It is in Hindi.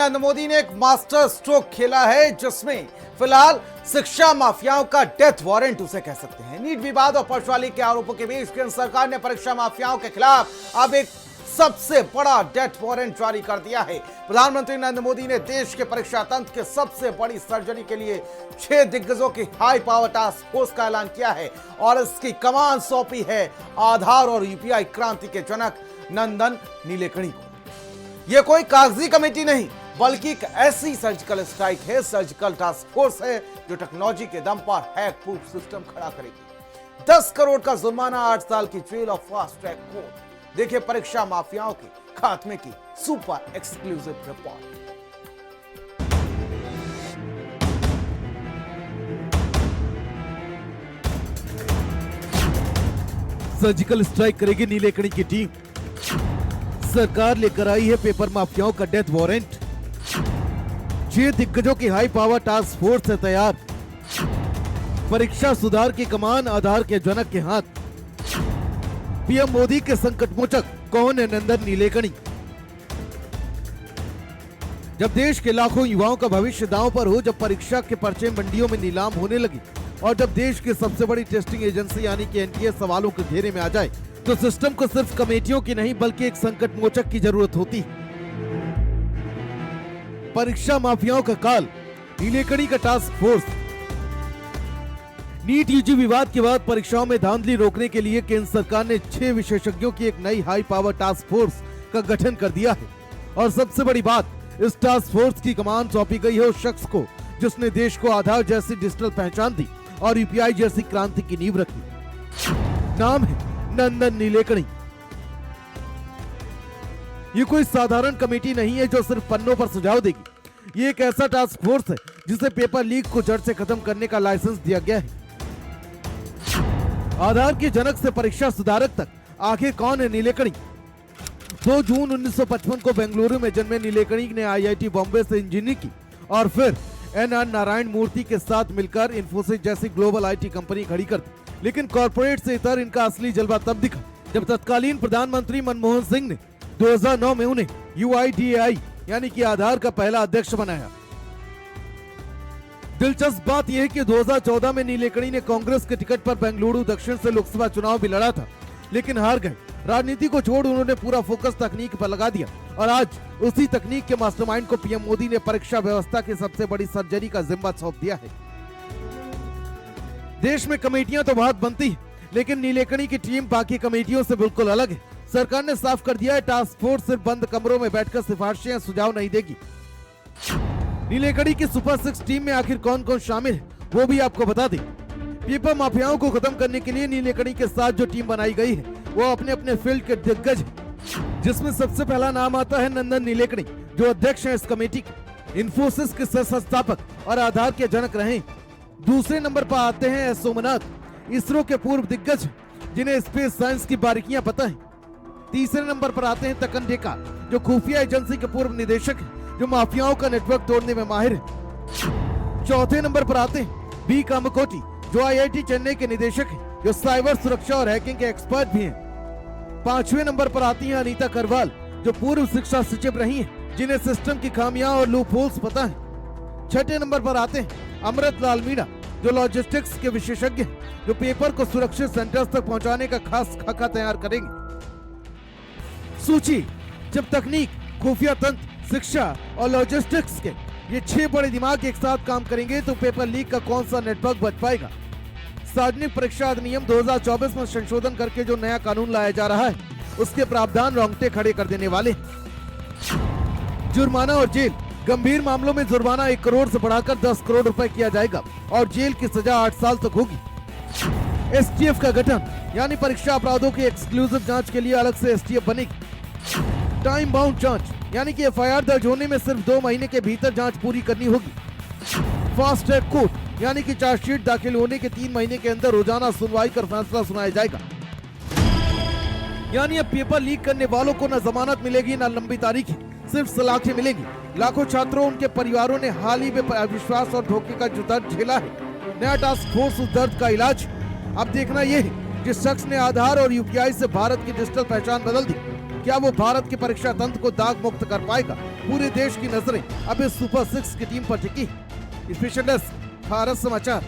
नरेंद्र मोदी ने एक मास्टर स्ट्रोक खेला है जिसमें फिलहाल शिक्षा माफियाओं का डेथ वारंट उसे कह सकते हैं। नीट विवाद और पक्षवाली के आरोपों के बीच केंद्र सरकार ने परीक्षा माफियाओं के खिलाफ अब एक सबसे बड़ा डेथ वारंट जारी कर दिया है। प्रधानमंत्री नरेंद्र मोदी ने देश के परीक्षा तंत्र के सबसे बड़ी सर्जरी के लिए 6 दिग्गजों की हाई पावर टास्क फोर्स का ऐलान किया है और इसकी कमान सौंपी है आधार और यूपीआई क्रांति के जनक नंदन नीलेकणी को। यह कोई कागजी कमेटी नहीं बल्कि एक ऐसी सर्जिकल स्ट्राइक है, सर्जिकल टास्क फोर्स है जो टेक्नोलॉजी के दम पर हैक प्रूफ सिस्टम खड़ा करेगी। 10 करोड़ का जुर्माना, 8 साल की जेल और फास्ट ट्रैक कोर्ट। देखिए परीक्षा माफियाओं के खात्मे की super exclusive report. Surgical strike करेगी नीलेकणी की टीम। सरकार लेकर आई है पेपर माफियाओं का डेथ वारंट। 6 दिग्गजों की हाई पावर टास्क फोर्स है तैयार। परीक्षा सुधार की कमान आधार के जनक के हाथ। पीएम मोदी के संकट मोचक कौन है नंदन नीलेकणी। जब देश के लाखों युवाओं का भविष्य दांव पर हो, जब परीक्षा के पर्चे मंडियों में नीलाम होने लगी और जब देश की सबसे बड़ी टेस्टिंग एजेंसी यानी कि एनटीए सवालों के घेरे में आ जाए, तो सिस्टम को सिर्फ कमेटियों की नहीं बल्कि एक संकट मोचक की जरूरत होती है। परीक्षा माफियाओं का काल, नीलेकणी का टास्क फोर्स। नीट यूजी विवाद के बाद परीक्षाओं में धांधली रोकने के लिए केंद्र सरकार ने 6 विशेषज्ञों की एक नई हाई पावर टास्क फोर्स का गठन कर दिया है। और सबसे बड़ी बात, इस टास्क फोर्स की कमान सौंपी गई है उस शख्स को जिसने देश को आधार जैसी डिजिटल पहचान दी और यूपीआई जैसी क्रांति की नींव रखी। नाम है नंदन नीलेकणी। ये कोई साधारण कमेटी नहीं है जो सिर्फ पन्नों पर सुझाव देगी। ये एक ऐसा टास्क फोर्स है जिसे पेपर लीक को जड़ से खत्म करने का लाइसेंस दिया गया है। आधार के जनक से परीक्षा सुधारक तक आखिर कौन है नीलेकणी। 2 जून 1955 को बेंगलुरु में जन्मे नीलेकणी ने आईआईटी बॉम्बे से इंजीनियरिंग की और फिर एनआर नारायण मूर्ति के साथ मिलकर इन्फोसिस जैसी ग्लोबल आईटी कंपनी खड़ी कर दी। लेकिन कॉर्पोरेट से इतर इनका असली जलवा तब दिखा जब तत्कालीन प्रधानमंत्री मनमोहन सिंह ने 2009 में उन्हें UIDAI यानी कि आधार का पहला अध्यक्ष बनाया। दिलचस्प बात यह है कि 2014 में नीलेकणी ने कांग्रेस के टिकट पर बेंगलुरु दक्षिण से लोकसभा चुनाव भी लड़ा था, लेकिन हार गए। राजनीति को छोड़ उन्होंने पूरा फोकस तकनीक पर लगा दिया और आज उसी तकनीक के मास्टरमाइंड को पीएम मोदी ने परीक्षा व्यवस्था की सबसे बड़ी सर्जरी का जिम्मा सौंप दिया है। देश में कमेटियां तो बहुत बनती है, लेकिन नीलेकणी की टीम बाकी कमेटियों से बिल्कुल अलग है। सरकार ने साफ कर दिया है, टास्क फोर्स सिर्फ बंद कमरों में बैठकर सिफारिशें या सुझाव नहीं देगी। नीलेकणी की सुपर 6 टीम में आखिर कौन कौन शामिल है वो भी आपको बता दें। पेपर माफियाओं को खत्म करने के लिए नीलेकणी के साथ जो टीम बनाई गई है वो अपने अपने फील्ड के दिग्गज है, जिसमें सबसे पहला नाम आता है नंदन नीलेकणी जो अध्यक्ष है इस कमेटी के। इन्फोसिस के संस्थापक और आधार के जनक रहे। दूसरे नंबर पर आते हैं एस सोमनाथ, इसरो के पूर्व दिग्गज जिन्हें स्पेस साइंस की बारीकियां पता है। तीसरे नंबर पर आते हैं तकन डेका जो खुफिया एजेंसी के पूर्व निदेशक है जो माफियाओं का नेटवर्क तोड़ने में माहिर है। चौथे नंबर पर आते हैं बी कामकोटी जो आईआईटी चेन्नई के निदेशक हैं जो साइबर सुरक्षा और हैकिंग के एक्सपर्ट भी हैं। 5वें नंबर पर आती हैं अनीता करवाल जो पूर्व शिक्षा सचिव रही हैं जिन्हें सिस्टम की खामियां और लूप होल्स पता है। 6ठे नंबर पर आते हैं अमृत लाल मीणा जो लॉजिस्टिक्स के विशेषज्ञ हैं जो पेपर को सुरक्षित सेंटर्स तक पहुंचाने का खास खाका तैयार करेंगे। सूची जब तकनीक, खुफिया तंत्र, शिक्षा और लॉजिस्टिक्स के ये 6 बड़े दिमाग एक साथ काम करेंगे तो पेपर लीक का कौन सा नेटवर्क बच पाएगा। सार्वजनिक परीक्षा अधिनियम 2024 में संशोधन करके जो नया कानून लाया जा रहा है उसके प्रावधान रोंगटे खड़े कर देने वाले। जुर्माना और जेल, गंभीर मामलों में जुर्माना 1 करोड़ से बढ़ाकर 10 करोड़ रुपए किया जाएगा और जेल की सजा 8 साल तक होगी। STF का गठन यानी परीक्षा अपराधों की एक्सक्लूसिव जांच के लिए अलग से STF बनेगी। टाइम बाउंड जांच यानी कि FIR दर्ज होने में सिर्फ 2 महीने के भीतर जांच पूरी करनी होगी। फास्ट ट्रैक कोर्ट यानी कि चार्जशीट दाखिल होने के 3 महीने के अंदर रोजाना सुनवाई कर फैसला सुनाया जाएगा। यानी अब पेपर लीक करने वालों को न जमानत मिलेगी न लंबी तारीखें, सिर्फ सलाखें मिलेंगी। लाखों छात्रों उनके परिवारों ने हाल ही में अविश्वास और धोखे का जो दर्द झेला है, नया टास्क फोर्स उस दर्द का इलाज। अब देखना यह है जिस शख्स ने आधार और यूपीआई से भारत की डिजिटल पहचान बदल दी, क्या वो भारत के परीक्षा तंत्र को दाग मुक्त कर पाएगा? पूरे देश की नजरें अब इस सुपर 6 की टीम पर टिकी। स्पेशल डेस्क, भारत समाचार।